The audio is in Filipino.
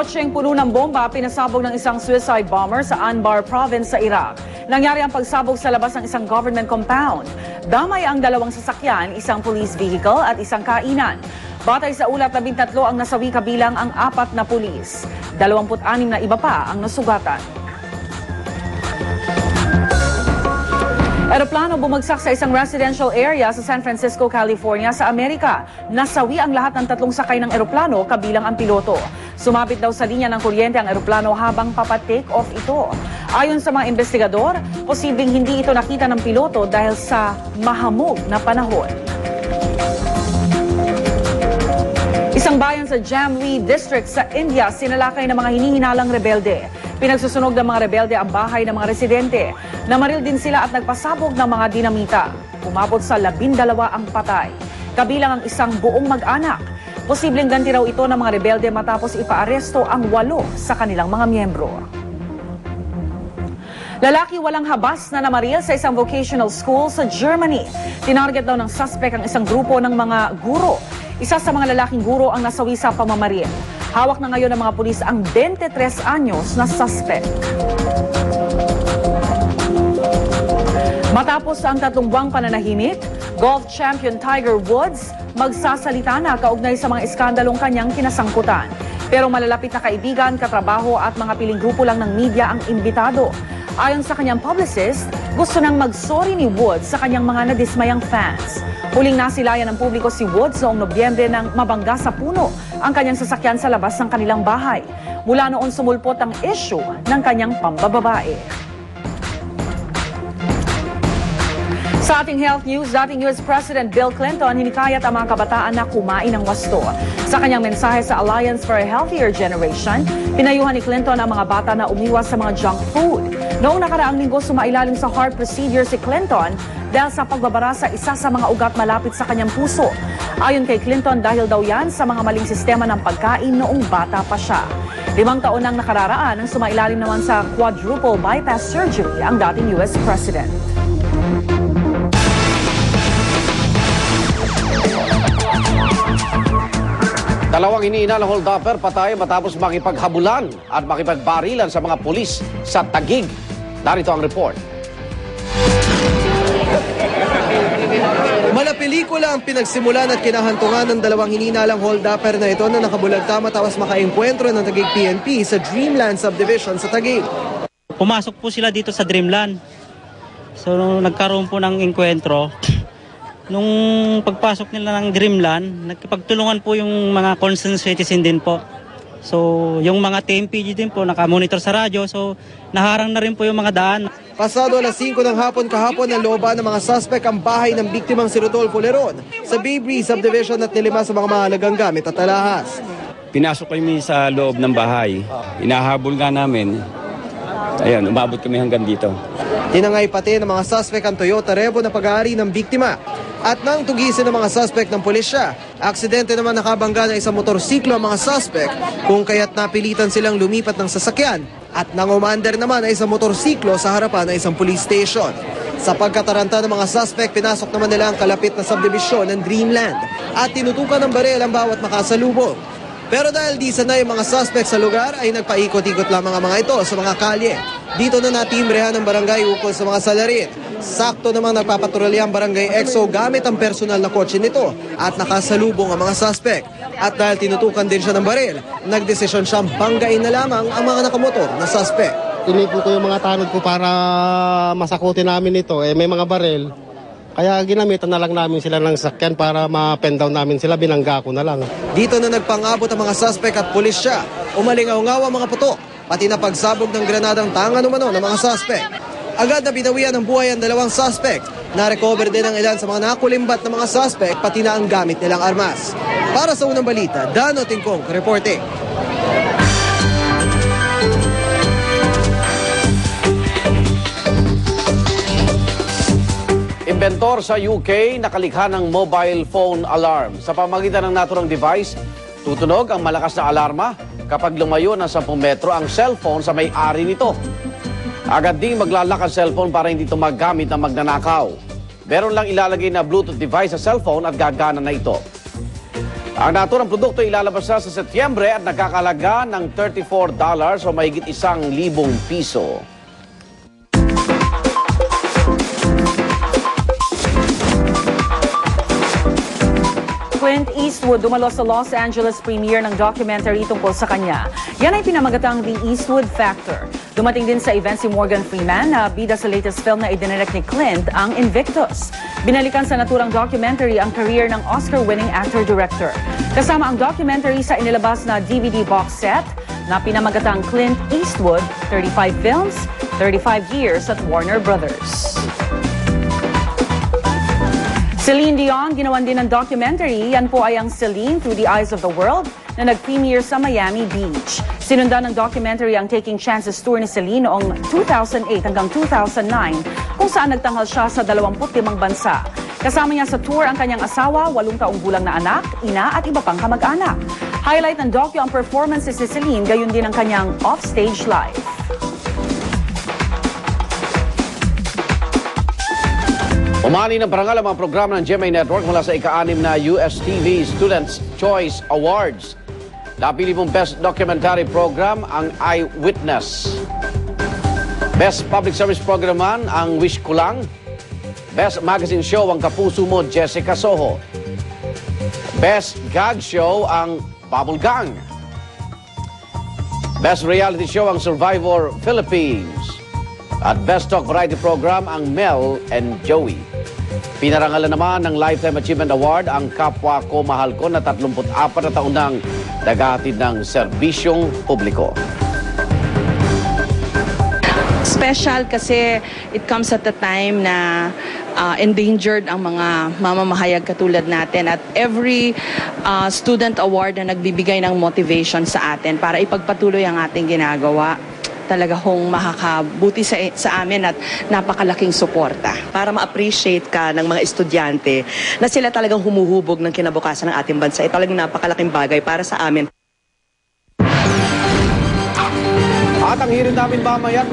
Kotseng puno ng bomba pinasabog ng isang suicide bomber sa Anbar province sa Iraq. Nangyari ang pagsabog sa labas ng isang government compound. Damay ang dalawang sasakyan, isang police vehicle at isang kainan. Batay sa ulat, 13 ang nasawi kabilang ang 4 na pulis. 26 na iba pa ang nasugatan. Eroplano bumagsak sa isang residential area sa San Francisco, California sa Amerika. Nasawi ang lahat ng 3 sakay ng eroplano kabilang ang piloto. Sumabit daw sa linya ng kuryente ang eroplano habang papa-take off ito. Ayon sa mga investigador, posibleng hindi ito nakita ng piloto dahil sa mahamog na panahon. Isang bayan sa Jamui District sa India sinalakay ng mga hinihinalang rebelde. Pinagsusunog ng mga rebelde ang bahay ng mga residente. Namaril din sila at nagpasabog ng mga dinamita. Umabot sa 12 ang patay. Kabilang ang isang buong mag-anak. Posibleng ganti raw ito ng mga rebelde matapos ipaaresto ang 8 sa kanilang mga miyembro. Lalaki walang habas na namaril sa isang vocational school sa Germany. Tinarget daw ng suspect ang isang grupo ng mga guro. Isa sa mga lalaking guro ang nasawi sa pamamaril. Hawak na ngayon ng mga pulis ang 23 anyos na suspect. Matapos ang 3 buwang pananahimik, golf champion Tiger Woods magsasalita na kaugnay sa mga iskandalong kanyang kinasangkutan. Pero malalapit na kaibigan, katrabaho at mga piling grupo lang ng media ang imbitado. Ayon sa kanyang publicist, gusto nang mag-sorry ni Woods sa kanyang mga nadismayang fans. Huling nasilayan ng publiko si Woods noong Nobyembre nang mabangga sa puno ang kanyang sasakyan sa labas ng kanilang bahay. Mula noon sumulpot ang issue ng kanyang pambababae. Sa ating health news, dating US President Bill Clinton hinikayat ang mga kabataan na kumain ng wasto. Sa kanyang mensahe sa Alliance for a Healthier Generation, pinayuhan ni Clinton ang mga bata na umiwas sa mga junk food. Noong nakaraang linggo, sumailalim sa heart procedure si Clinton dahil sa pagbabara sa isa sa mga ugat malapit sa kanyang puso. Ayon kay Clinton, dahil daw yan sa mga maling sistema ng pagkain noong bata pa siya. 5 taon nang nakararaan ang sumailalim naman sa quadruple bypass surgery ang dating US President. Dalawang iniinalang hold-upper patay matapos makipaghabulan at makipagbarilan sa mga pulis sa Taguig. Narito ang report. Malapelikula ang pinagsimulan at kinahantungan ng dalawang hininalang hold-upper na ito na nakabulagta matapos makaengkwentro ng Taguig PNP sa Dreamland Subdivision sa Taguig. Pumasok po sila dito sa Dreamland. So nagkaroon po ng engkwentro. Nung pagpasok nila ng Dreamland, nagkipagtulungan po yung mga concerned citizen din po. So yung mga TMPG din po nakamonitor sa radyo, so naharang na rin po yung mga daan. Pasado alas 5 ng hapon kahapon ng looban ng mga suspect ang bahay ng biktimang si Rodolfo Leron sa Bay Breeze Subdivision at nilima sa mga mahalagang gamit at alahas. Pinasok kami sa loob ng bahay. Inahabol nga namin. Ayun, umabot kami hanggang dito. Tinangay pati ng mga suspect ang Toyota Revo na pag-aari ng biktima. At nang tugisin ng mga suspect ng pulisya, aksidente naman nakabangga ng isang motorsiklo ang mga suspect kung kaya't napilitan silang lumipat ng sasakyan at nang umaandar naman ay isang motorsiklo sa harapan ng isang police station. Sa pagkataranta ng mga suspect, pinasok naman nila ang kalapit na subdivision ng Dreamland at tinutukan ng baril ang bawat makasalubong. Pero dahil di sanay ang mga suspect sa lugar ay nagpaikot-ikot lamang ang mga ito sa mga kalye. Dito na natimbrehan ng barangay ukol sa mga salarin. Sakto namang nagpapatrolya ang barangay EXO gamit ang personal na kotse nito at nakasalubong ang mga suspect. At dahil tinutukan din siya ng baril, nagdesisyon siyang banggain na lamang ang mga nakamotor na suspect. Tinipon ko yung mga tanod ko para masakutin namin ito. May mga baril. Kaya ginamitan na lang namin sila ng sakyan para ma-pen down namin sila, binangga ko na lang. Dito na nagpang-abot ang mga suspect at pulisya. Umalingaw-ngaw ang mga putok, pati na pagsabog ng granadang tangan umano ng mga suspect. Agad na binawian ng buhay ang dalawang suspect. Na-recover din ang ilan sa mga nakulimbat na mga suspect, pati na ang gamit nilang armas. Para sa unang balita, Dano Tingkong, reporting. Inventor sa UK nakalikha ng mobile phone alarm. Sa pamagitan ng naturang device, tutunog ang malakas na alarma kapag lumayo ng 10 metro ang cellphone sa may-ari nito. Agad ding maglalak ang cellphone para hindi ito magamit ng magnanakaw. Meron lang ilalagay na Bluetooth device sa cellphone at gagana na ito. Ang naturang produkto ilalabas na sa Setyembre at nagkakalaga ng $34 o mahigit 1,000 piso. Clint Eastwood dumalo sa Los Angeles premiere ng documentary tungkol sa kanya. Yan ay pinamagatang The Eastwood Factor. Dumating din sa event si Morgan Freeman na bida sa latest film na idinirect ni Clint, ang Invictus. Binalikan sa naturang documentary ang career ng Oscar-winning actor-director. Kasama ang documentary sa inilabas na DVD box set na pinamagatang Clint Eastwood, 35 Films, 35 Years at Warner Brothers. Celine Dion, ginawan din ng documentary. Yan po ay ang Celine Through the Eyes of the World na nag-premiere sa Miami Beach. Sinundan ng documentary ang Taking Chances tour ni Celine noong 2008 hanggang 2009 kung saan nagtanghal siya sa 25 bansa. Kasama niya sa tour ang kanyang asawa, 8 taong gulang na anak, ina at iba pang kamag-anak. Highlight ng docu ang performances ni Celine, gayon din ang kanyang offstage life. Umani ng parangal ang mga programa ng GMA Network mula sa ika-6 na USTV Students' Choice Awards. Napili mong Best Documentary Program ang Eyewitness. Best Public Service Program naman ang Wish Ko Lang. Best Magazine Show ang Kapuso Mo, Jessica Soho. Best Gag Show ang Bubble Gang. Best Reality Show ang Survivor Philippines. At Best Talk Variety Program ang Mel and Joey. Pinarangalan naman ng Lifetime Achievement Award ang Kapwa Ko Mahal Ko na 34 na taon nang naghahatid ng serbisyong publiko. Special kasi it comes at a time na endangered ang mga mamamahayag katulad natin at every student award na nagbibigay ng motivation sa atin para ipagpatuloy ang ating ginagawa. Talaga hong makakabuti sa amin at napakalaking suporta. Para ma-appreciate ka ng mga estudyante na sila talagang humuhubog ng kinabukasan ng ating bansa. Ito talagang napakalaking bagay para sa amin. At ang hirin namin mamaya,